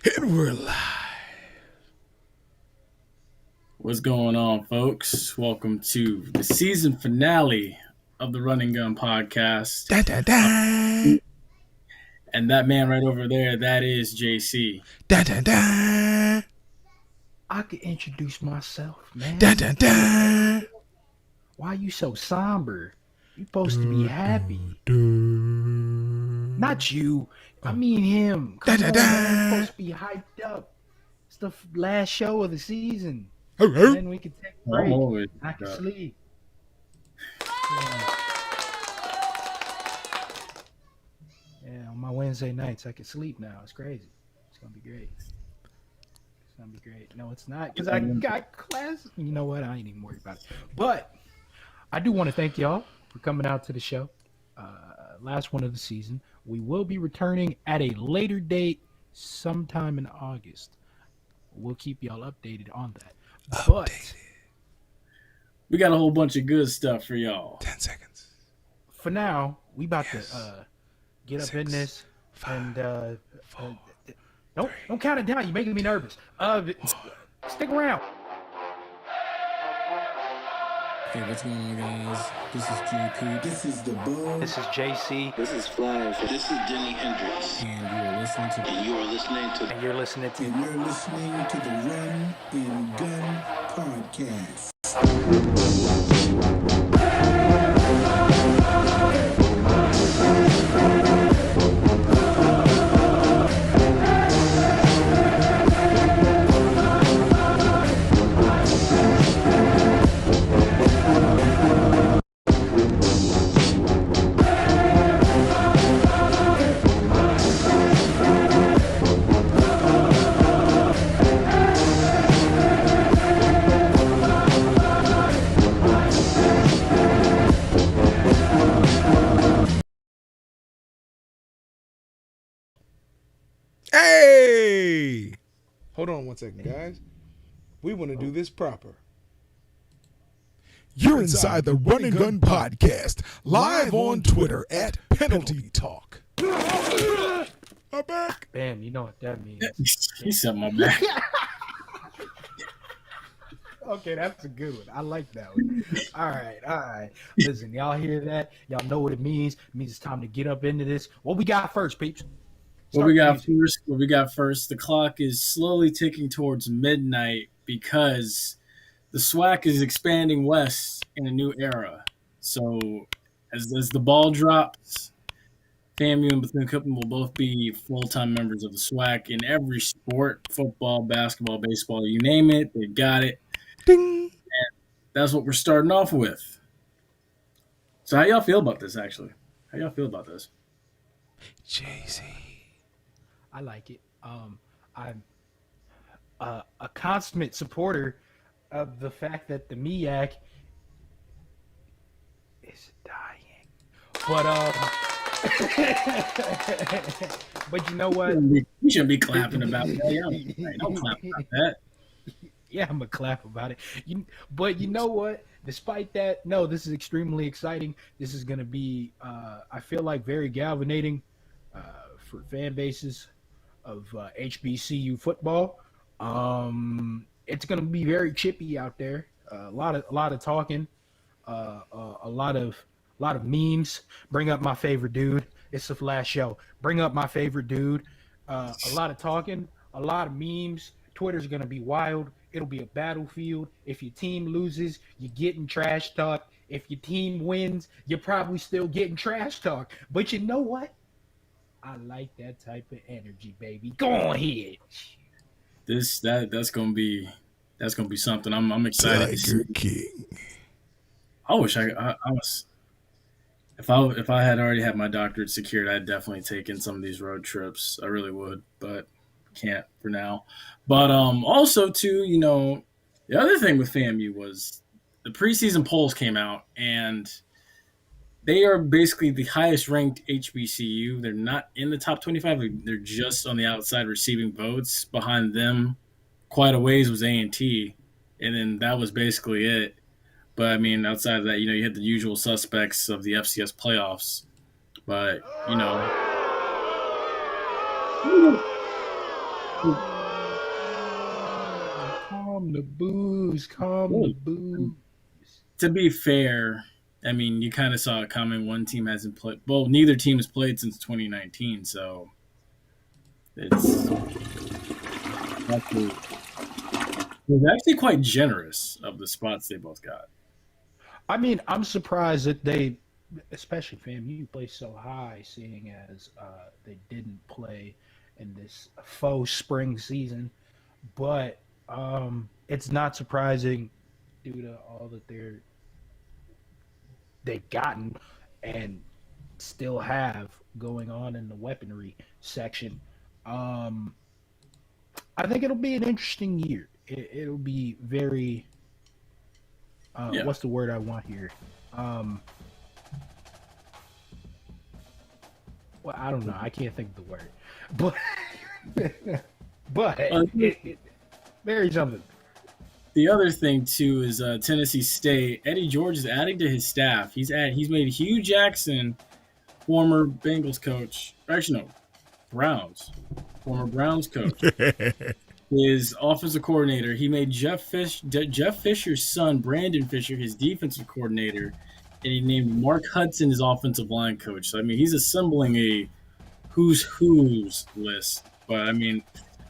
And we're live. What's going on, folks? Welcome to the season finale of the Run and Gun podcast. Da da da. And that man right over there, that is JC. Da da da. I could introduce myself, man. Da da da. Why you so somber? You supposed to be happy. Not you. I mean him. Come Da, da, on, da. man. You're supposed to be hyped up. It's the last show of the season. And Hello. then we can take a I'm break. always I can up. sleep. Yeah, on my Wednesday nights, I can sleep now. It's crazy. It's going to be great. It's going to be great. No, it's not. Because I got class. You know what? I ain't even worried about it. But I do want to thank y'all for coming out to the show. Last one of the season. We will be returning at a later date sometime in August. We'll keep y'all updated on that. But We got a whole bunch of good stuff for y'all. 10 seconds. for now, we about Yes. to get up 6, in this 5, and 4. don't count it down. You're making me nervous. Stick around. Hey, what's going on, guys? This is GP. This is the Buzz. This is JC, This is Flash. This is Denny Hendricks. And you are listening to And you are listening to and you're listening to. And you're listening to the Run and Gun Podcast. Hey! Hold on 1 second, guys. We want to do this proper. You're inside the Run and Gun Podcast, live on Twitter at Penalty Talk. I'm back. Bam, you know what that means. He said my back. Okay, that's a good one. I like that one. All right. Listen, y'all hear that? Y'all know what it means. It means it's time to get up into this. What we got first, peeps? What we got Start, first? What we got first? The clock is slowly ticking towards midnight because the SWAC is expanding west in a new era. So as the ball drops, FAMU and Bethune-Cookman will both be full-time members of the SWAC in every sport: football, basketball, baseball, you name it, they got it. Ding. That's what we're starting off with. So how y'all feel about this, actually? How y'all feel about this? Jay-Z. I like it. I'm a consummate supporter of the fact that the MEAC is dying. But you know what? You shouldn't be clapping about that. Yeah, don't clap about that. Yeah, I'm gonna clap about it. But you know what? Despite that, no, this is extremely exciting. This is gonna be, I feel like, very galvanating for fan bases of HBCU football. It's gonna be very chippy out there. A lot of talking, a lot of memes. Bring up my favorite dude. It's the Flash Show. Bring up my favorite dude. A lot of talking, a lot of memes. Twitter's gonna be wild. It'll be a battlefield. If your team loses, you're getting trash talk. If your team wins, you're probably still getting trash talk. But you know what? I like that type of energy, baby. Go on ahead. That's gonna be something. I'm excited to see. Tiger King. I wish I was. If I had already had my doctorate secured, I'd definitely taken some of these road trips. I really would, but can't for now. But also too, the other thing with FAMU was the preseason polls came out, and they are basically the highest ranked HBCU. They're not in the top 25. They're just on the outside receiving votes. Behind them, quite a ways was A&T, and then that was basically it. But I mean, outside of that, you had the usual suspects of the FCS playoffs. But Calm the booze. Calm the booze. To be fair, I mean, you kind of saw it coming. One team hasn't played. Well, neither team has played since 2019, so it's actually quite generous of the spots they both got. I mean, I'm surprised that they, especially FAMU, play so high, seeing as they didn't play in this faux spring season. But it's not surprising due to all that they've gotten and still have going on in the weaponry section. I think it'll be an interesting year. It'll be very what's the word I want here? Well, I don't know. I can't think of the word. But it very something. The other thing too is Tennessee State. Eddie George is adding to his staff. He's made Hugh Jackson, former Bengals coach. Actually, no, former Browns coach. His offensive coordinator. He made Jeff Fisher's son, Brandon Fisher, his defensive coordinator, and he named Mark Hudson his offensive line coach. So I mean, he's assembling a who's list. But I mean,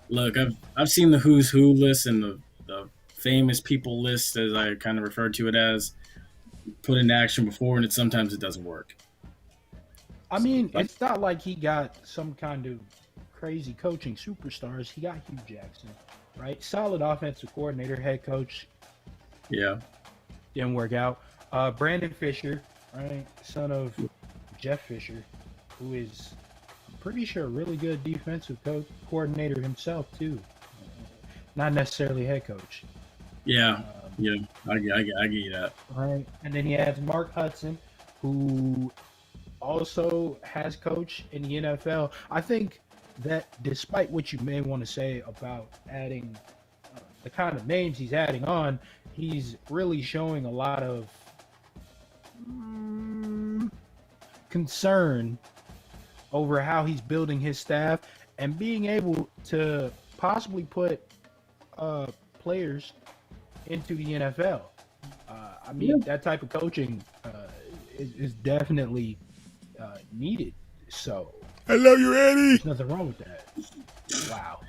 look, I've seen the who's who list and the famous people list, as I kind of refer to it as, put into action before, and sometimes it doesn't work. I mean, it's not like he got some kind of crazy coaching superstars. He got Hugh Jackson, right? Solid offensive coordinator, head coach. Yeah. Didn't work out. Brandon Fisher, right? Son of Jeff Fisher, who is, I'm pretty sure, a really good defensive coordinator himself, too. Not necessarily head coach. Yeah. I get that. Right. And then he has Mark Hudson, who also has coached in the NFL. I think that despite what you may want to say about adding the kind of names he's adding on, he's really showing a lot of concern over how he's building his staff and being able to possibly put players into the NFL. I mean, that type of coaching is definitely needed. So I love you, Eddie. there's nothing wrong with that. Wow.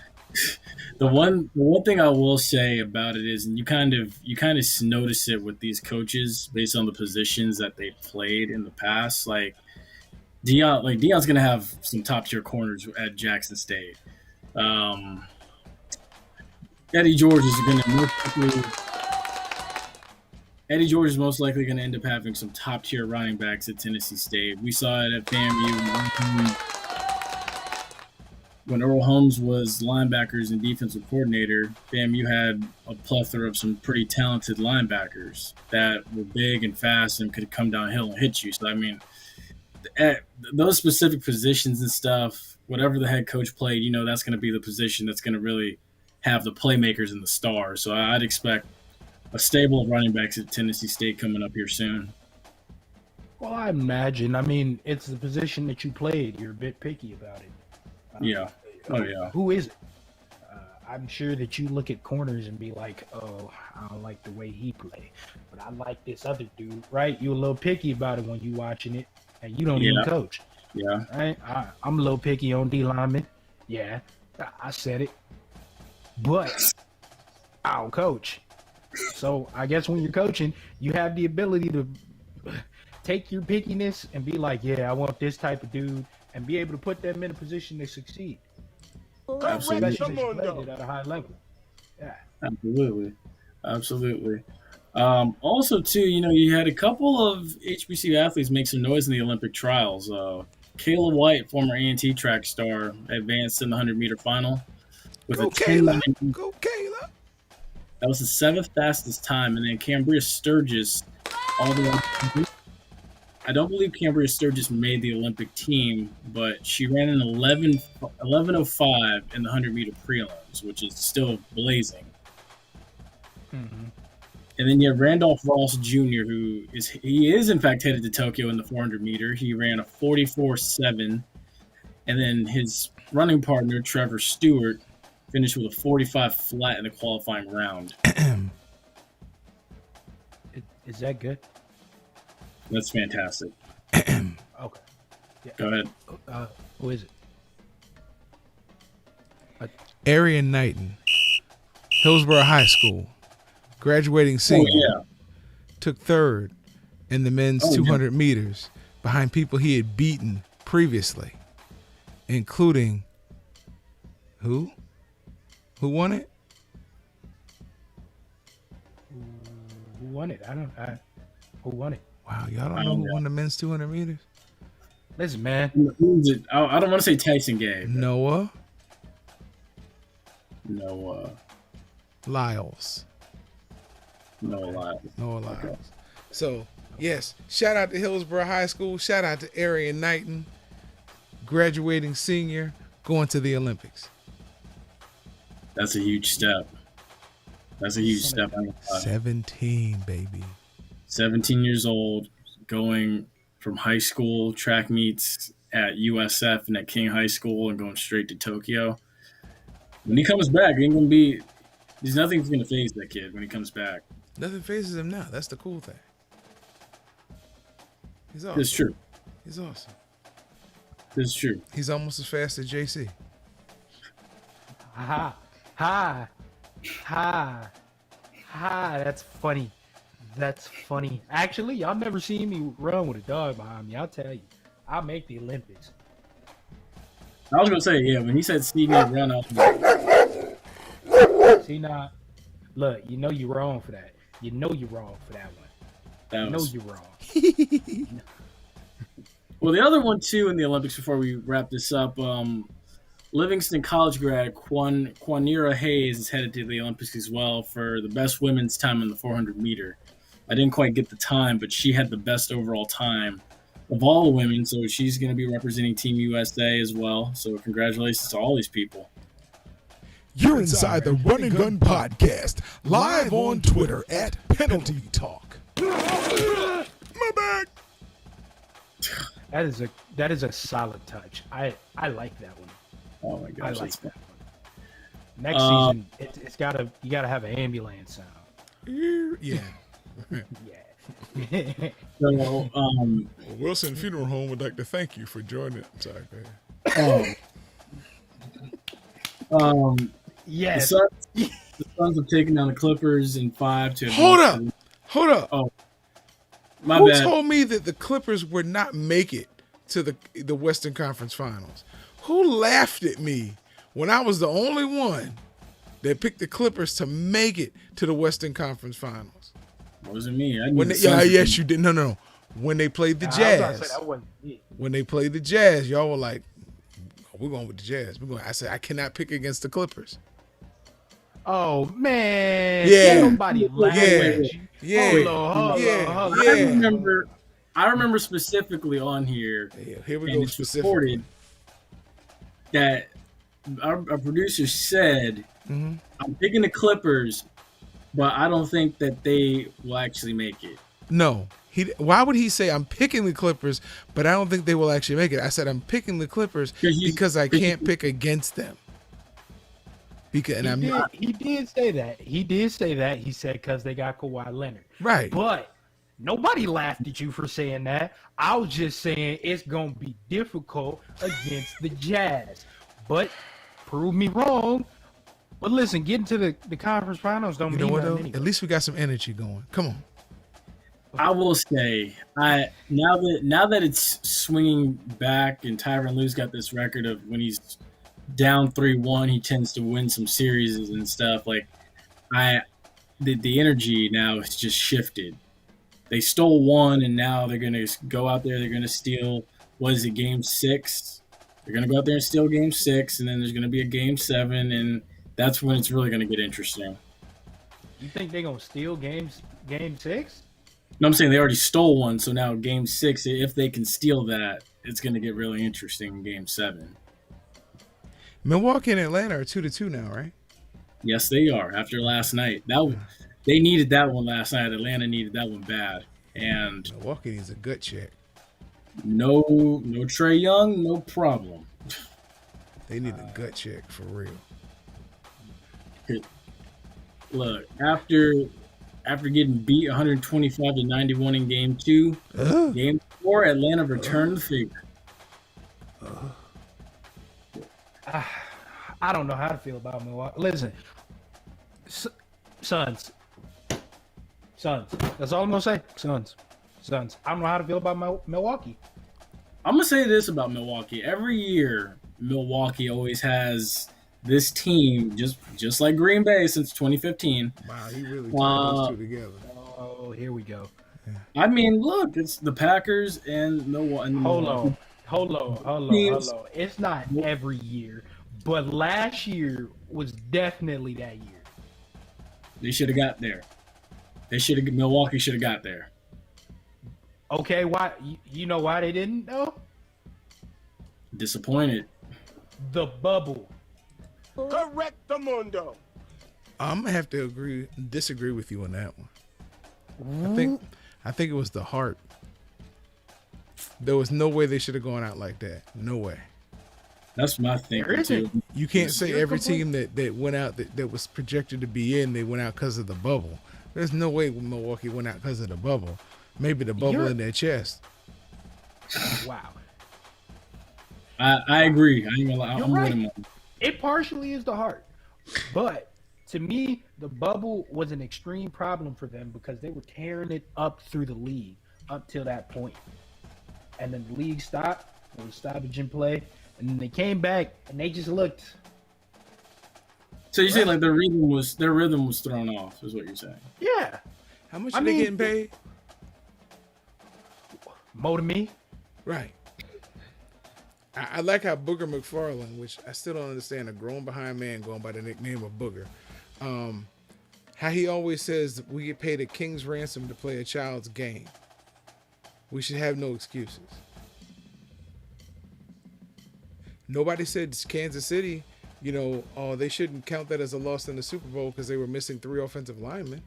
The one thing I will say about it is, and you kind of notice it with these coaches based on the positions that they've played in the past. Like Deion's going to have some top tier corners at Jackson State. Eddie George is most likely going to end up having some top tier running backs at Tennessee State. We saw it at FAMU when Earl Holmes was linebackers and defensive coordinator. FAMU had a plethora of some pretty talented linebackers that were big and fast and could come downhill and hit you. So I mean, at those specific positions and stuff, whatever the head coach played, that's going to be the position that's going to really have the playmakers and the stars. So I'd expect a stable of running backs at Tennessee State coming up here soon. Well, I imagine. I mean, it's the position that you played. You're a bit picky about it. Yeah. Oh, yeah. Who is it? I'm sure that you look at corners and be like, oh, I don't like the way he play, but I like this other dude, right? You're a little picky about it when you watching it, and you don't even coach. Yeah. Right? I'm a little picky on D linemen. Yeah, I said it. But I don't coach. So I guess when you're coaching, you have the ability to take your pickiness and be like, yeah, I want this type of dude, and be able to put them in a position to succeed. Absolutely. Especially since you played it at a high level. Yeah. Absolutely. Also, too, you had a couple of HBCU athletes make some noise in the Olympic trials. Kayla White, former A&T track star, advanced in the 100-meter final with Go a Kayla. 10-9. Go Kayla. That was the 7th fastest time. And then Cambria Sturgis, all the way. I don't believe Cambria Sturgis made the Olympic team, but she ran an 11:05 in the 100-meter prelims, which is still blazing. Mm-hmm. And then you have Randolph Ross Jr., who is in fact headed to Tokyo in the 400-meter. He ran a 44.7. And then his running partner, Trevor Stewart, finished with a 45 flat in the qualifying round. Is that good? That's fantastic. Okay. Yeah. Go ahead. Who is it? Arian Knighton, Hillsborough High School, graduating senior, Oh, took third in the men's 200 meters behind people he had beaten previously, including who? Who won it? Who won it? Who won it? Wow, y'all don't know who won the men's 200 meters? Listen, man. I don't want to say Tyson Gay. Noah No, Lyles. no lie. Noah Lyles. So, yes, shout out to Hillsborough High School. Shout out to Arian Knighton, graduating senior, going to the Olympics. That's a huge step. That's a huge step. 17, baby. 17 years old, going from high school track meets at USF and at King High School and going straight to Tokyo. When he comes back, there's nothing's going to faze that kid when he comes back. Nothing phases him now. That's the cool thing. He's awesome. It's true. He's awesome. It's true. He's almost as fast as JC. Ha ha ha ha. That's funny. That's funny. Actually, y'all never seen me run with a dog behind me. I'll tell you. I'll make the Olympics. I was going to say, yeah, when he said see me run, I was like, See now, look, you know you're wrong for that. You know you're wrong for that one. that You know was... you're wrong. Well, the other one, too, in the Olympics before we wrap this up, Livingston College grad Quanira Hayes is headed to the Olympics as well for the best women's time in the 400 meter. I didn't quite get the time, but she had the best overall time of all the women, so she's going to be representing Team USA as well. So congratulations to all these people. You're inside the Run and Gun Podcast, live on Twitter at Penalty Talk. My back. That is a solid touch. I like that one. Oh my I gosh, like that's that one. Next season, you gotta have an ambulance sound. Yeah. Yeah. so. Wilson Funeral Home would like to thank you for joining. Sorry, go ahead. Yes. The Suns have taken down the Clippers in 5 to. Hold up. Oh, my Who bad. told me that the Clippers would not make it to the Western Conference Finals? Who laughed at me when I was the only one that picked the Clippers to make it to the Western Conference Finals? It wasn't me. Yes, you did. No. When they played the I was about Jazz, to say that wasn't it. when they played the Jazz, y'all were like, oh, "We're going with the Jazz." I said, I cannot pick against the Clippers. Oh man! Yeah. Ain't nobody laughed at you. Yeah. Hold on. I remember specifically on here. Yeah, here we and go. it's Specifically, reported that our producer said, Mhm. "I'm picking the Clippers, but I don't think that they will actually make it." No. Why would he say I'm picking the Clippers, but I don't think they will actually make it? I said I'm picking the Clippers because I can't pick against them. He did say that. He said because they got Kawhi Leonard. Right. But nobody laughed at you for saying that. I was just saying it's gonna be difficult against the Jazz. But prove me wrong. But listen, getting to the conference finals don't You know mean what nothing though? anyway. At least we got some energy going. Come on. I will say, now that it's swinging back, and Tyronn Lue's got this record of when he's down 3-1, he tends to win some series and stuff. Like, the energy now has just shifted. They stole one, and now they're gonna go out there. They're gonna steal. What is it? Game 6. They're gonna go out there and steal Game 6, and then there's gonna be a Game 7, and that's when it's really gonna get interesting. You think they're gonna steal game 6? No, I'm saying they already stole one, so now Game 6, if they can steal that, it's going to get really interesting in Game 7. Milwaukee and Atlanta are 2-2 now, right? Yes, they are. After last night, they needed that one last night. Atlanta needed that one bad, and Milwaukee needs a gut check. no Trae Young, no problem. They need a gut check for real. Look, after getting beat 125-91 in game 2, game 4, Atlanta returned the favor. I don't know how to feel about Milwaukee. Listen, Suns. That's all I'm gonna say. Suns. I don't know how to feel about Milwaukee. I'm gonna say this about Milwaukee. Every year, Milwaukee always has this team, just like Green Bay since 2015. Wow, he really put those two together. Oh, here we go. I mean, look, it's the Packers and Milwaukee. Hold on. It's not every year, but last year was definitely that year. They should have got there. Milwaukee should have got there. Okay, why? You know why they didn't though? Disappointed. The bubble. Correctamundo. I'm gonna have to disagree with you on that one. I think it was the heart. There was no way they should have gone out like that. No way. That's my thinking too. You can't say every team that went out that was projected to be in, they went out because of the bubble. There's no way Milwaukee went out because of the bubble. Maybe the bubble in their chest. Wow. I agree. I'm right. with him. It partially is the heart, but to me, the bubble was an extreme problem for them because they were tearing it up through the league up till that point, and then the league stopped. There was stoppage in play, and then they came back and they just looked. So you say like their rhythm was thrown off, is what you're saying? Yeah. How much are they getting paid? More to me. Right. I like how Booger McFarland, which I still don't understand, a grown behind man going by the nickname of Booger, how he always says that we get paid a king's ransom to play a child's game. We should have no excuses. Nobody said Kansas City, they shouldn't count that as a loss in the Super Bowl because they were missing 3 offensive linemen.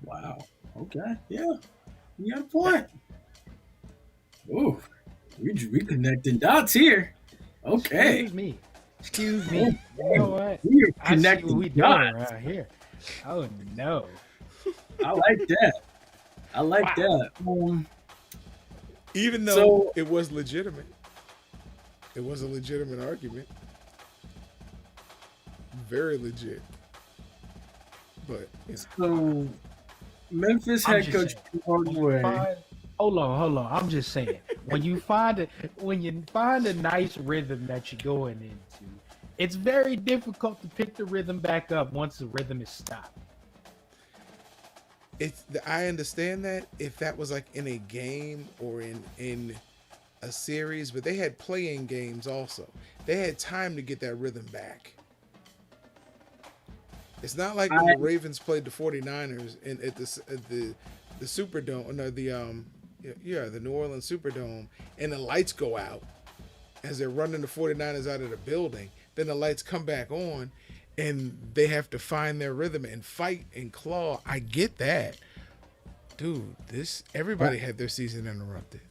Wow. Okay. Yeah. You got a point. Ooh. We connecting dots here. Okay. Excuse me. You know what? We are I see connecting what we doing dots. around here. Oh no. I like that. that. Even though it was legitimate. It was a legitimate argument. Very legit. But so Memphis head coach Hardaway. Hold on. I'm just saying, when you find a nice rhythm that you're going into, it's very difficult to pick the rhythm back up once the rhythm is stopped. I understand that if that was like in a game or in a series, but they had playing games also. They had time to get that rhythm back. It's not like when the Ravens played the 49ers at the Superdome, no, the New Orleans Superdome, and the lights go out as they're running the 49ers out of the building. Then the lights come back on, and they have to find their rhythm and fight and claw. I get that. Dude, everybody had their season interrupted.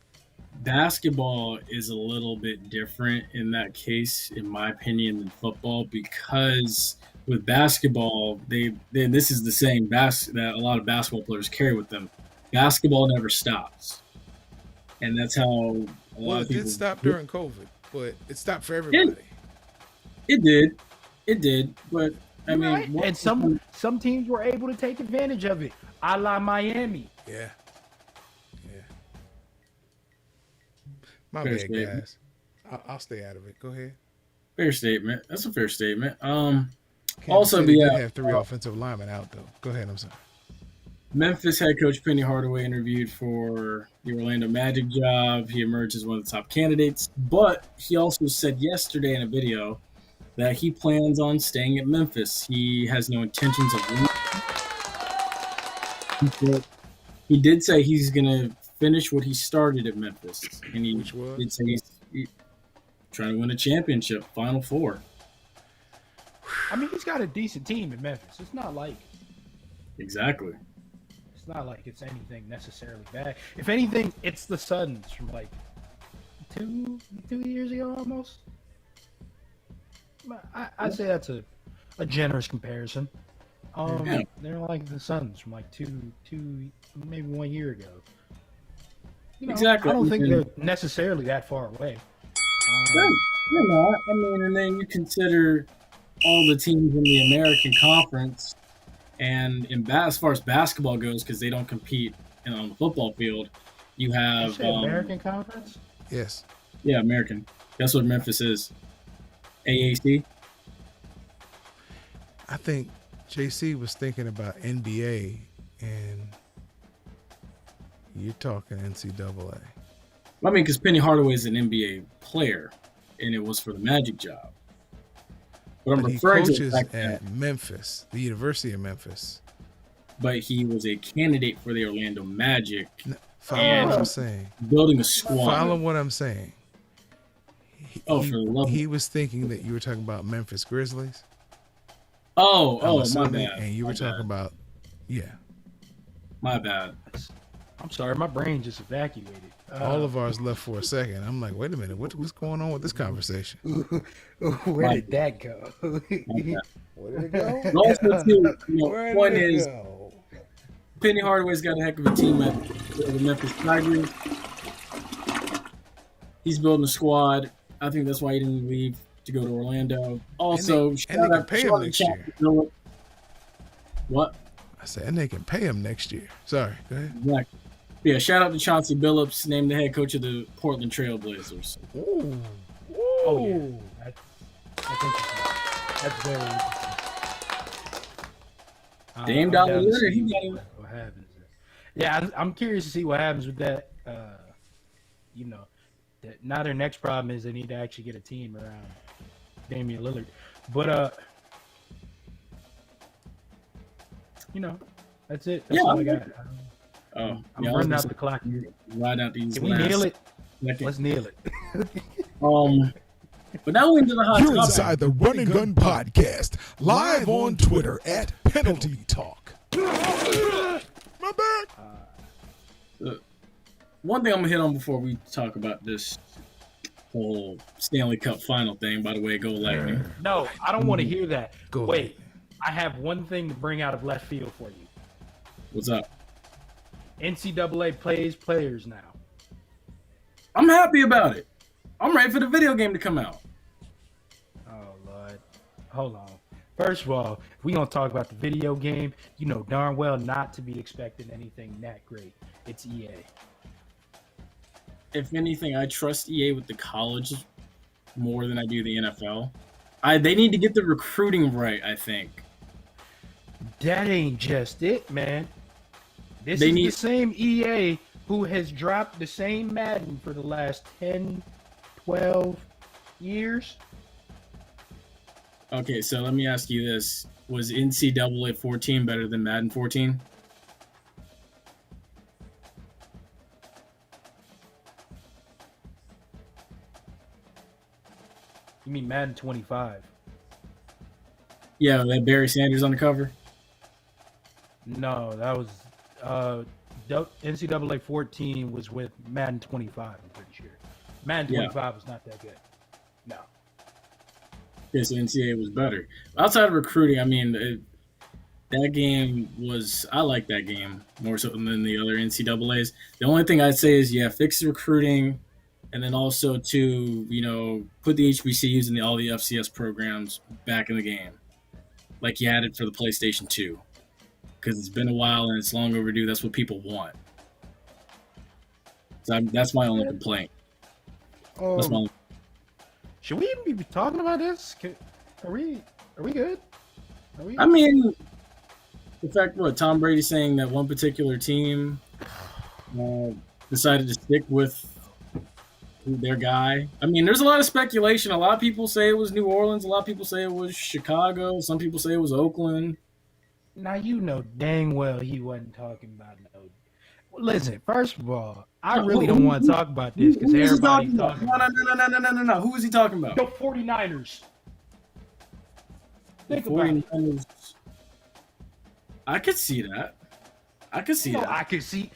Basketball is a little bit different in that case, in my opinion, than football, because with basketball, this is the saying that a lot of basketball players carry with them. Basketball never stops. And that's how a lot of people... It did stop during COVID, but it stopped for everybody. It did. But, I mean... And some teams were able to take advantage of it, a la Miami. Yeah. My bad, guys. I'll stay out of it. Go ahead. Fair statement. That's a fair statement. Also, did have 3 offensive linemen out, though. Go ahead. I'm sorry. Memphis head coach Penny Hardaway interviewed for the Orlando Magic job. He emerged as one of the top candidates, but he also said yesterday in a video that he plans on staying at Memphis. He has no intentions of leaving. He did say he's going to finish what he started at Memphis, and he did say he's trying to win a championship, Final Four. I mean, he's got a decent team in Memphis. It's not like it's anything necessarily bad. If anything, it's the Suns from like two years ago almost. I say that's a generous comparison. Yeah. They're like the Suns from like two, maybe 1 year ago. Exactly. I don't think And- they're necessarily that far away. You're not. I mean, and then you consider all the teams in the American Conference, and as far as basketball goes, because they don't compete on the football field, you You have say American Conference? Yes. yeah, American. That's what Memphis is. AAC. I think JC was thinking about NBA, and you're talking NCAA. I mean, because Penny Hardaway is an NBA player, and it was for the Magic job. But I'm But he referring to the coaches fact that, at Memphis, the University of Memphis. but he was a candidate for the Orlando Magic, Follow And- what I'm saying. building a squad. Follow what I'm saying. Oh, for the love. He was thinking that you were talking about Memphis Grizzlies. Oh, I'm my assuming, bad. And you My were talking bad. about, yeah. My bad. I'm sorry, my brain just evacuated. All of ours left for a second. I'm like, wait a minute, what's going on with this conversation? Where did that go? My bad. Where did it go? But also, too, Where point did it is, go? Penny Hardaway's got a heck of a team at the Memphis Tigers. He's building a squad. I think that's why he didn't leave to go to Orlando. Also, And they can pay him next year. What? I said, and they can pay him next year. Sorry, go ahead. Exactly. Yeah, shout out to Chauncey Billups, named the head coach of the Portland Trail Blazers. Ooh. Oh yeah, that's interesting. That's very interesting. Dame I'm Dollar down to Leonard, see he got him. what happens there. Yeah, I'm curious to see what happens with that. Now their next problem is they need to actually get a team around Damian Lillard. But that's it. That's Yeah, all I got. Oh, I'm yeah, I was running gonna out say, the clock. Ride out these. Can we last nail it? seconds. Let's nail it. But now we're into the hot You're topic. inside the Run and Gun podcast, live on Twitter at Penalty Talk. My bad. One thing I'm gonna hit on before we talk about this whole Stanley Cup final thing. By the way, go Lightning. No, I don't want to hear that. Go Wait, I have one thing to bring out of left field for you. What's up? NCAA plays players now. I'm happy about it. I'm ready for the video game to come out. Oh Lord, hold on. First of all, if we gonna talk about the video game, you know darn well not to be expecting anything that great. It's EA. If anything, I trust EA with the college more than I do the NFL. They need to get the recruiting right, I think. That ain't just it, man. This They is need- the same EA who has dropped the same Madden for the last 10, 12 years. Okay, so let me ask you this. Was NCAA 14 better than Madden 14? You mean Madden 25? Yeah, that Barry Sanders on the cover? No, that was NCAA 14 was with Madden 25. I'm pretty sure. Madden Yeah. 25 was not that good. No. Okay, so NCAA was better. Outside of recruiting, I mean, that game was, I like that game more so than the other NCAAs. The only thing I'd say is, yeah, fix the recruiting, and then also to, put the HBCUs and all the FCS programs back in the game, like you had it for the PlayStation 2, because it's been a while and it's long overdue. That's what people want. So that's my only complaint. That's my only Should we even be talking about this? Are we good? Are we? I mean, the fact Tom Brady saying that one particular team decided to stick with their guy. I mean, there's a lot of speculation. A lot of people say it was New Orleans. A lot of people say it was Chicago. Some people say it was Oakland. Now you know dang well he wasn't talking about no. Listen, first of all, I really don't want to talk about this because Who is he everybody's talking talking about? about No. Who is he talking about? the 49ers. Think The about it. 49ers. I could see that. I could see No, that. I could see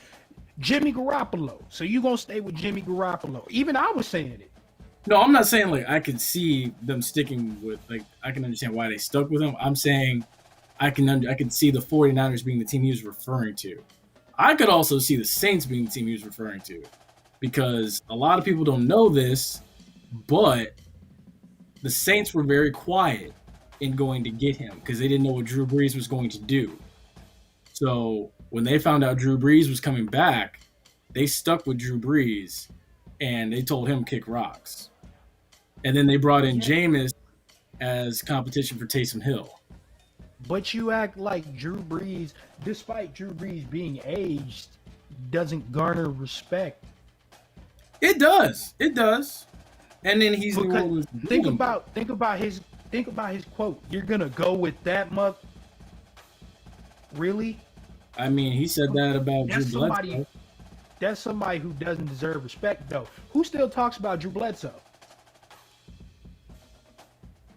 Jimmy Garoppolo. So you gonna stay with Jimmy Garoppolo? Even I was saying it. No, I'm not saying like I could see them sticking with like I can understand why they stuck with him. I'm saying I can see the 49ers being the team he was referring to. I could also see the Saints being the team he was referring to because a lot of people don't know this, but the Saints were very quiet in going to get him because they didn't know what Drew Brees was going to do. So when they found out Drew Brees was coming back, they stuck with Drew Brees and they told him kick rocks. And then they brought in Jameis as competition for Taysom Hill. But you act like Drew Brees, despite Drew Brees being aged, doesn't garner respect. It does. It does. And then he's New Orleans. Think about his quote. You're gonna go with that muck? Really? I mean, he said that about Drew Bledsoe. That's somebody who doesn't deserve respect, though. Who still talks about Drew Bledsoe?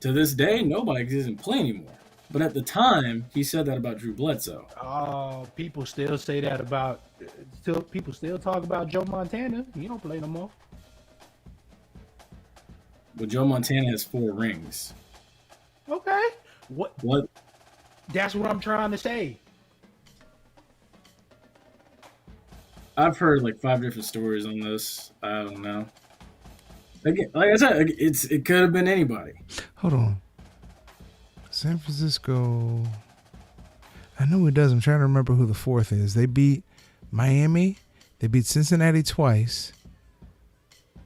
To this day, nobody doesn't play anymore. But at the time, he said that about Drew Bledsoe. Oh, people still say that about. People still talk about Joe Montana. He don't play no more. But Joe Montana has 4 rings. Okay. What? That's what I'm trying to say. I've heard like 5 different stories on this. I don't know. Again, like I said, it could have been anybody. Hold on. San Francisco. I know it does. I'm trying to remember who the 4th is. They beat Miami. They beat Cincinnati twice.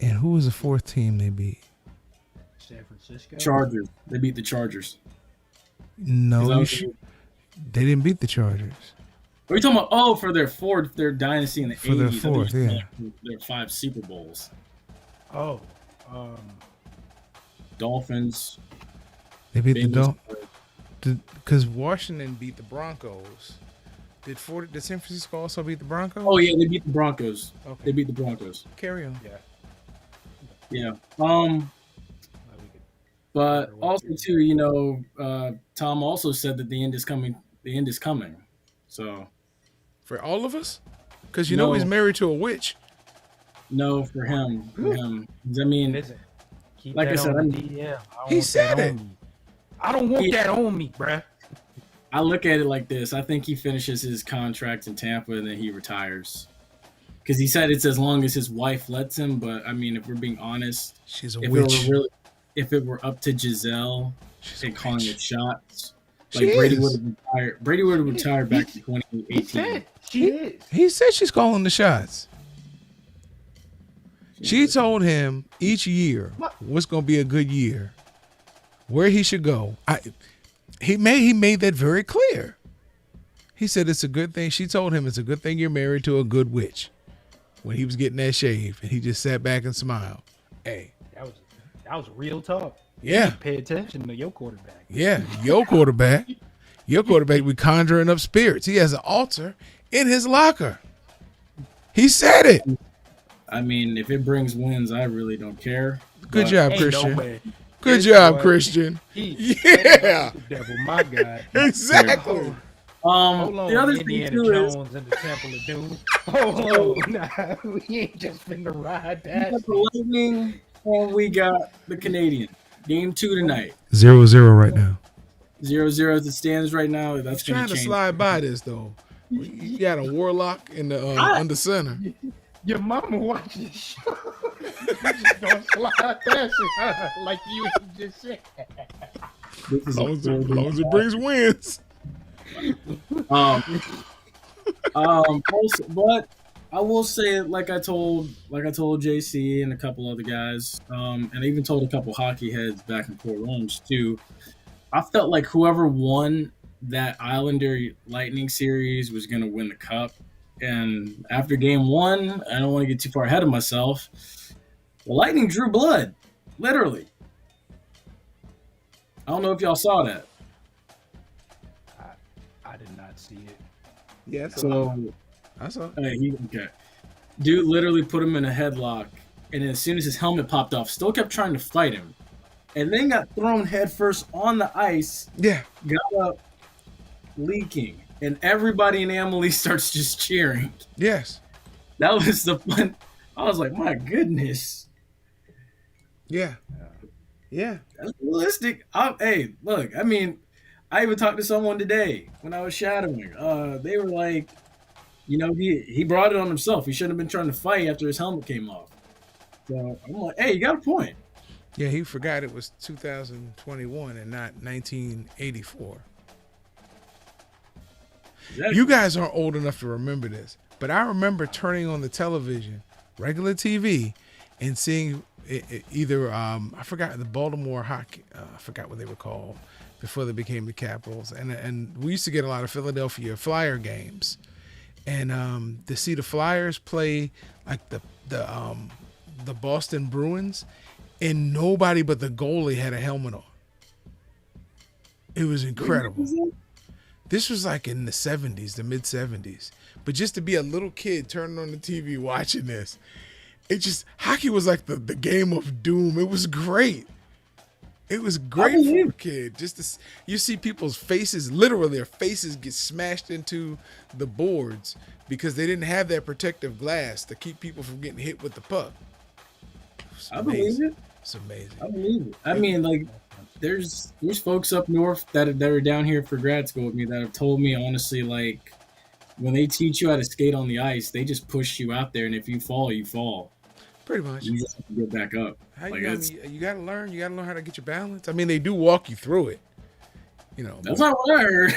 And who was the 4th team they beat? San Francisco. Chargers. They beat the Chargers. No, they didn't beat the Chargers. Are you talking about? Oh, for their dynasty in the 80s. For their 4th, yeah. Their 5 Super Bowls. Oh, Dolphins. They beat the Dolphins. Because Washington beat the Broncos. Did San Francisco also beat the Broncos? Oh yeah, they beat the Broncos. Okay. They beat the Broncos. Carry on. Yeah. But also too, Tom also said that the end is coming. The end is coming. So. For all of us? Because you know he's married to a witch. No, for him. I mean, like I said, he said it. I don't want that on me, bruh. I look at it like this. I think he finishes his contract in Tampa and then he retires. Because he said it's as long as his wife lets him. But, I mean, if we're being honest, she's a witch. If it were up to Giselle and calling it shots, like Brady would have retired. Brady would have retired back in 2018. She is. He said she's calling the shots. She told him each year what's going to be a good year, where he should go. He made that very clear. He said it's a good thing. She told him it's a good thing you're married to a good witch. When he was getting that shave, and he just sat back and smiled. Hey, that was real talk. Yeah, pay attention to your quarterback. Yeah, your quarterback. Your quarterback be conjuring up spirits. He has an altar in his locker. He said it. I mean, if it brings wins, I really don't care. Good job, Christian. No Good job, Christian. Yeah. The devil, my God. Exactly. Hold on, the other Indiana thing too Jones and the Temple of Doom. Hold on, nah, we ain't just finna ride that. We got the Lightning and we got the Canadian. Game 2 tonight. 0-0 right now. 0-0 as it stands right now. That's trying to slide by this though. You got a warlock in the under center. Your mama watches the show. You just don't slide that shit, like you just said. As long as it brings wins. Also, but I will say, like I told JC and a couple other guys, and I even told a couple hockey heads back in Port Orange too. I felt like whoever won that Islander Lightning series was going to win the cup. And after game 1, I don't want to get too far ahead of myself. The Lightning drew blood, literally. I don't know if y'all saw that. I did not see it. Yeah, so I saw. Okay. Dude literally put him in a headlock, and as soon as his helmet popped off, still kept trying to fight him, and then got thrown headfirst on the ice. Yeah, got up, leaking, and everybody in Amalie starts just cheering. Yes, that was the fun. I was like, my goodness. Yeah. Yeah. That's realistic. Hey, look, I mean, I even talked to someone today when I was shadowing. They were like, he brought it on himself. He shouldn't have been trying to fight after his helmet came off. So I'm like, hey, you got a point. Yeah, he forgot it was 2021 and not 1984. Exactly. You guys aren't old enough to remember this, but I remember turning on the television, regular TV, and seeing either I forgot the Baltimore hockey. I forgot what they were called before they became the Capitals, and we used to get a lot of Philadelphia Flyer games, and to see the Flyers play like the Boston Bruins, and nobody but the goalie had a helmet on. It was incredible. This was like in the 70s, the mid 70s. But just to be a little kid turning on the TV watching this, hockey was like the game of doom. It was great. It was great for a kid. You see people's faces, literally their faces get smashed into the boards because they didn't have that protective glass to keep people from getting hit with the puck. I believe it. It's amazing. I believe it. I mean, like, there's folks up north that are down here for grad school with me that have told me, honestly, like, when they teach you how to skate on the ice, they just push you out there, and if you fall, you fall. Pretty much. You just have to get back up. You gotta learn. You gotta learn how to get your balance. I mean, they do walk you through it. That's not what I heard.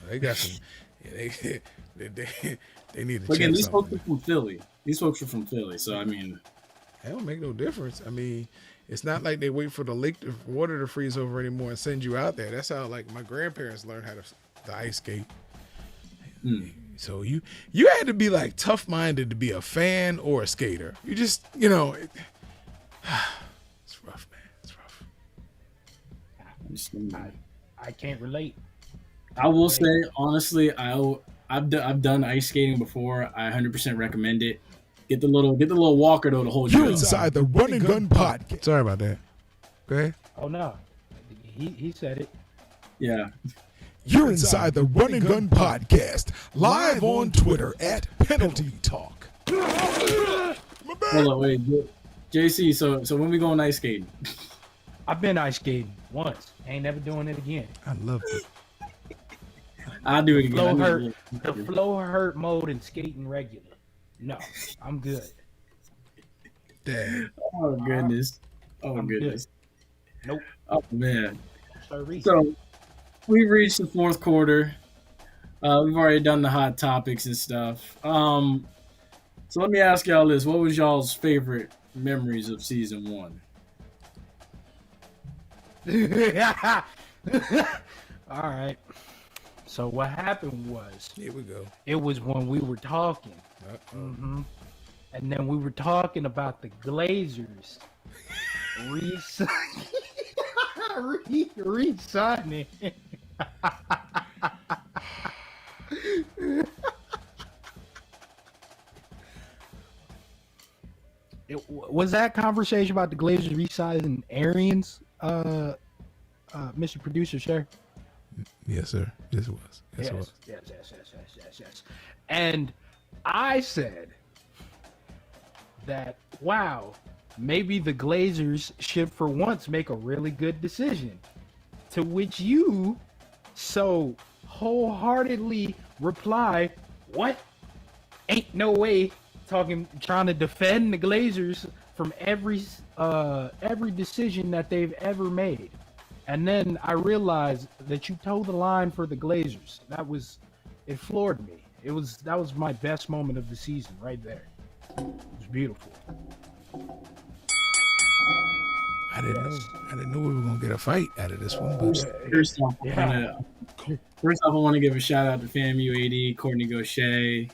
They got some. Yeah, they need to. Again, check these folks something. are from Philly. These folks are from Philly, so I mean, It don't make no difference. I mean, it's not like they wait for the water to freeze over anymore and send you out there. That's how like my grandparents learned how to ice skate. So you had to be like tough minded to be a fan or a skater. You just it's rough, man. It's rough. I can't relate. I will say honestly, I've done ice skating before. I 100% recommend it. Get the little walker though to hold you You're up. inside the Run and Gun podcast. Sorry about that. Go ahead. Oh no, he said it. Yeah. You're inside the Run and Gun podcast, live on Twitter at Penalty Talk. Hold on, wait, JC. So when we going ice skating? I've been ice skating once. Ain't never doing it again. I loved it. I'll do it again. The flow hurt mode and skating regular. No, I'm good. Dad. Oh goodness. Oh I'm goodness. Good. Nope. Oh man. Sorry. So we've reached the fourth quarter. We've already done the hot topics and stuff. So let me ask y'all this: what was y'all's favorite memories of season 1? All right. So what happened was, Here we go. it was when we were talking, Uh-oh. and then we were talking about the Glazers re-signing. Was that conversation about the Glazers re-signing Arians, Mr. Producer, sure? Yes, sir. Yes, it was. Yes, it was. Yes. And I said that, wow, maybe the Glazers should for once make a really good decision. To which you so wholeheartly reply, what? Ain't no way. Trying to defend the Glazers from every decision that they've ever made. And then I realized that you told the line for the Glazers. It floored me. That was my best moment of the season right there. It was beautiful. I didn't know we were gonna get a fight out of this one, but First off, I want to give a shout out to FAMU AD, Courtney Gaucher,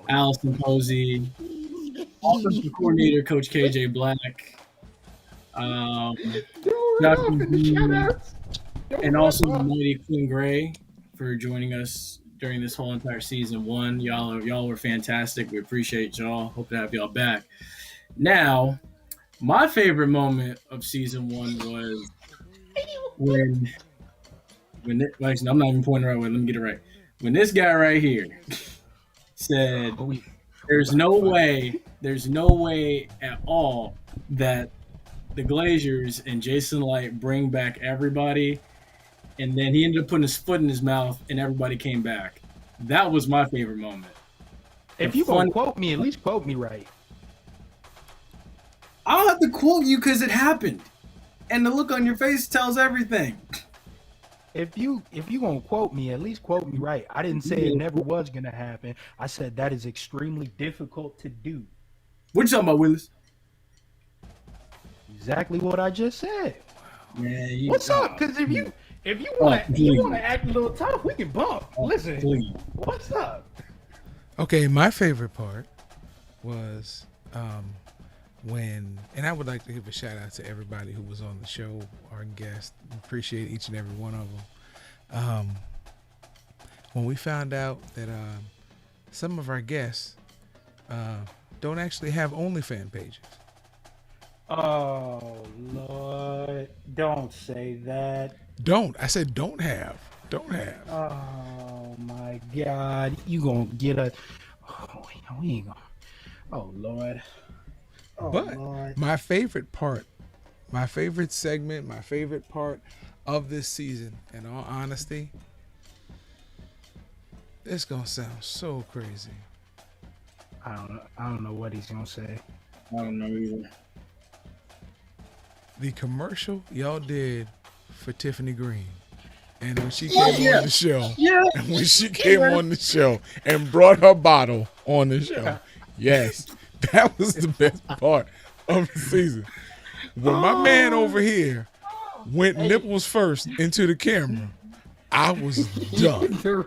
Allison Posey, offensive coordinator Coach KJ Black, Dr. B, and also the mighty Quinn Gray for joining us during this whole entire season 1. Y'all were fantastic. We appreciate y'all. Hope to have y'all back. Now, my favorite moment of season 1 was when actually, I'm not even pointing the right way. Let me get it right. When this guy right here said, "There's no way at all that the Glaziers and Jason Light bring back everybody, and then he ended up putting his foot in his mouth, and everybody came back. That was my favorite moment. If you gonna quote me, at least quote me right. I don't have to quote you because it happened, and the look on your face tells everything. If you gonna quote me, at least quote me right. I didn't say it never was gonna happen. I said that is extremely difficult to do. What you talking about, Willis? Exactly what I just said. Man, What's up? Because if you wanna act a little tough, we can bump. Listen, please. what's up? Okay, my favorite part was when, and I would like to give a shout out to everybody who was on the show, our guests. Appreciate each and every one of them. When we found out that some of our guests don't actually have OnlyFans pages. Oh Lord, don't say that. Don't. I said don't have. Don't have. Oh my God, you gonna get a? Oh, we ain't gonna. Oh Lord. Oh, But Lord. my favorite part, my favorite segment, my favorite part of this season, in all honesty, it's gonna sound so crazy. I don't know what he's gonna say. I don't know either. The commercial y'all did for Tiffany Green. And when she came on the show, and when she came on the show and brought her bottle on the show, yes, that was the best part of the season. When my man over here went nipples first into the camera, I was done. No,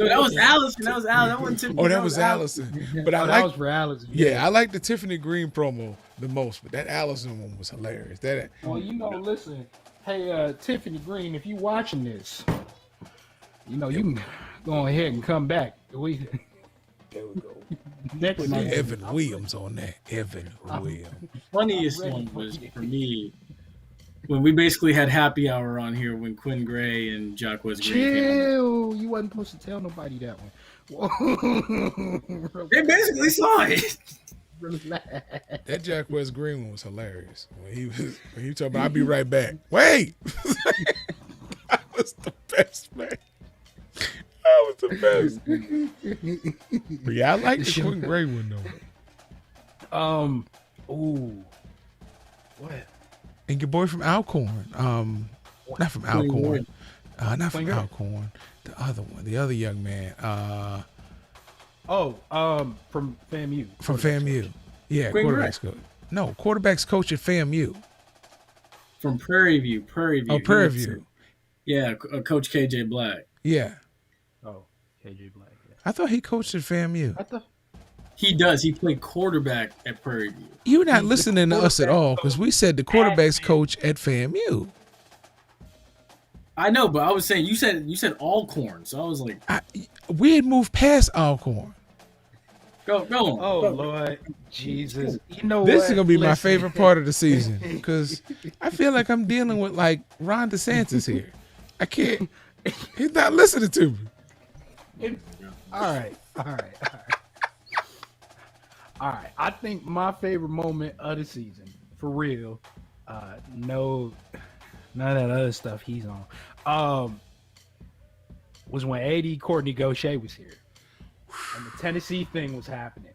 that was Allison. That was Allison. That wasn't Tiffany. Oh, that was Allison. But I that like, was for Allison. yeah, I like the Tiffany Green promo the most, but that Allison one was hilarious. That Well, listen. Hey, Tiffany Green, if you watching this, you can go ahead and come back. There we go. Next month. Evan Williams on that. Evan Williams. Funniest one was for me when we basically had happy hour on here when Quinn Gray and Jacquez Green came on. Chill. You wasn't supposed to tell nobody that one. They basically saw it. Relax. That Jacquez Green one was hilarious. When he talking about, I'll be right back. Wait! That was the best, man. That was the best. But yeah, I like the Quinn Gray one though. Ooh. What? And your boy from Alcorn. Not from Alcorn. Not from Gray? Alcorn. The other one. The other young man. From FAMU. From FAMU. Yeah, Quinn Gray. quarterback's coach. No, quarterback's coach at FAMU. From Prairie View. Oh, Prairie View. Yeah, Coach KJ Black. Yeah. Oh, KJ Black. Yeah. I thought he coached at FAMU. I thought. He does. He played quarterback at Prairie View. You're not listening to us at all because we said the quarterback's coach at FAMU. I know, but I was saying you said Alcorn, so I was like, We had moved past Alcorn. go on. Oh Go. Lord, Jesus! You know This what? is gonna be my Listen. favorite part of the season because I feel like I'm dealing with like Ron DeSantis here. I can't. He's not listening to me. All right. I think my favorite moment of the season, for real, no, none of that other stuff he's on, was when AD Courtney Gaucher was here, and the Tennessee thing was happening,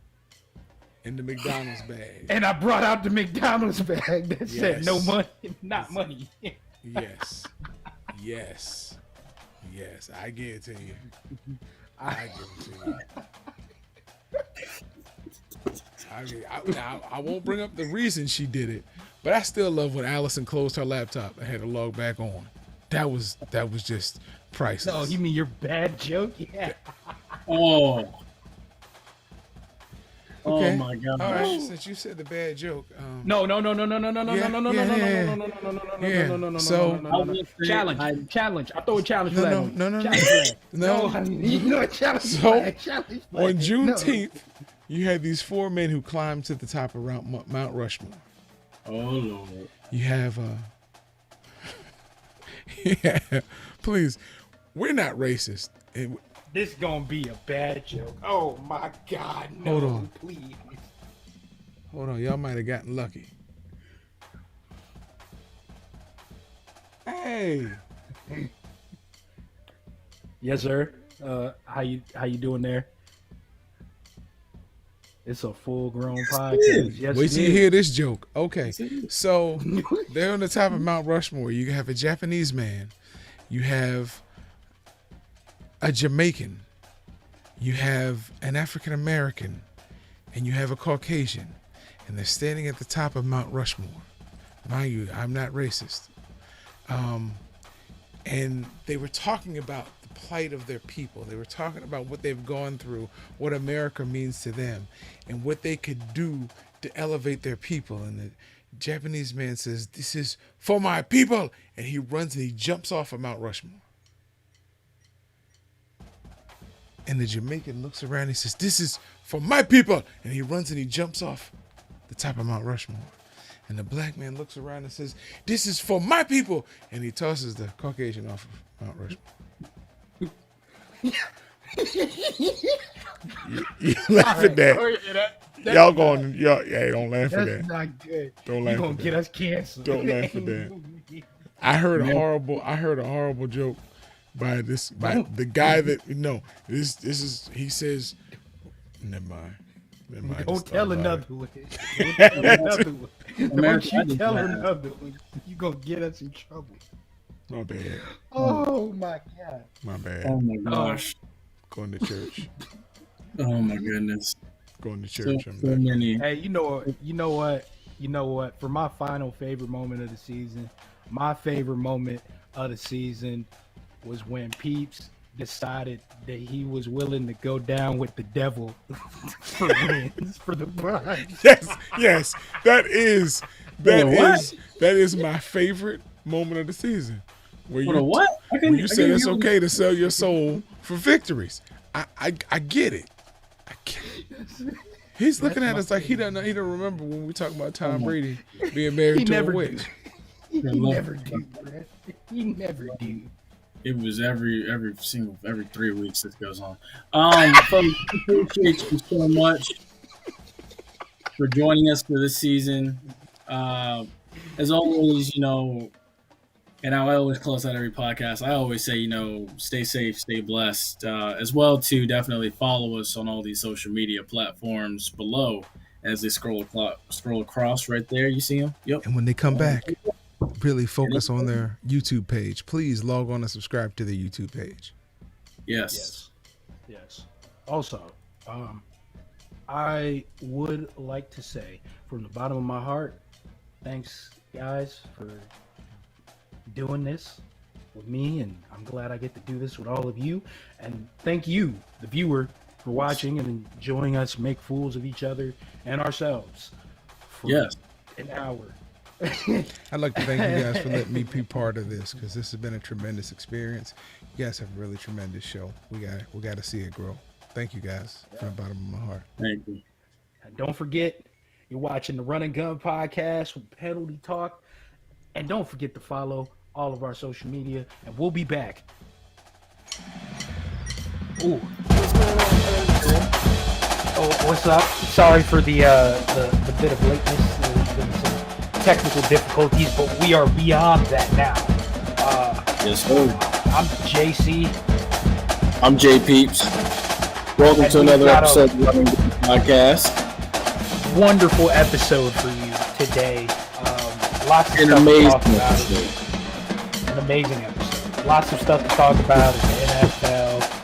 In the McDonald's bag. and I brought out the McDonald's bag that said "No Yes. money, not money." Yes. I give it to you. I give it to you. I won't bring up the reason she did it, but I still love when Allison closed her laptop and had to log back on. That was just priceless. No, you mean your bad joke? Yeah. Oh. Okay. Oh my God. All right, since you said the bad joke, No. Challenge. I throw a challenge for that one. No. Challenge flag. Challenge flag. On Juneteenth, you had these four men who climbed to the top of Mount Rushmore. Oh Lord. You have yeah, please, we're not racist. This gonna be a bad joke. Oh my God, no, Hold on. please. Hold on, y'all might have gotten lucky. Hey. Yes, sir. How you doing there? It's a full-grown podcast. Yes, Wait it till you is. hear this joke. Okay, so they're on the top of Mount Rushmore. You have a Japanese man, you have a Jamaican, you have an African American, and you have a Caucasian, and they're standing at the top of Mount Rushmore. Mind you, I'm not racist. And they were talking about the plight of their people. They were talking about what they've gone through, what America means to them, and what they could do to elevate their people. And the Japanese man says, "This is for my people." And he runs and he jumps off of Mount Rushmore. And the Jamaican looks around and he says, "This is for my people." And he runs and he jumps off the top of Mount Rushmore. And the black man looks around and says, "This is for my people." And he tosses the Caucasian off of Mount Rushmore. you laugh at that. Y'all going, y'all, don't laugh at That's that. not good. Don't You laugh gonna at get that. us canceled. Don't laugh at that. I heard a horrible joke by the guy that this is, he says, never mind. Don't tell another one. Don't tell another one. Don't America, I you did tell that. another one. You gonna get us in trouble. My bad. Oh my god. My bad. Oh my gosh. Going to church. Oh my goodness. Going to So, church. I'm so back. many. Hey, you know what? For my final favorite moment of the season, my favorite moment of the season was when Peeps decided that he was willing to go down with the devil for wins for the Browns. Yes. That is What? my favorite moment of the season. Where What a what? Where you say it's okay to sell your soul for victories. I get it. I get it. He's looking at us like he don't remember when we talk about Tom Brady being married He to never a witch. He never do, Brad. He never do. It was every 3 weeks this goes on. Folks, appreciate you so much for joining us for this season. As always, and I always close out every podcast. I always say, stay safe, stay blessed. As well, to definitely follow us on all these social media platforms below as they scroll across right there. You see them? Yep. And when they come back, really focus on their YouTube page. Please log on and subscribe to their YouTube page. Yes. Yes. Also, I would like to say from the bottom of my heart, thanks guys for doing this with me, and I'm glad I get to do this with all of you. And thank you, the viewer, for watching and enjoying us make fools of each other and ourselves for Yes. an hour. I'd like to thank you guys for letting me be part of this, because this has been a tremendous experience. You guys have a really tremendous show. We got to see it grow. Thank you guys from the bottom of my heart. Thank you. And don't forget, you're watching the Run and Gun podcast with Penalty Talk. And don't forget to follow all of our social media, and we'll be back. Ooh. Oh, what's up? Sorry for the bit of lateness. There's been some technical difficulties, but we are beyond that now. Yes, sir. I'm JC. I'm Jay Peeps. Welcome And to we've another got episode of the Running Gun Podcast. Wonderful episode for you today. Lots of An stuff to amazing talk about. episode. An amazing episode. Lots of stuff to talk about in the NFL.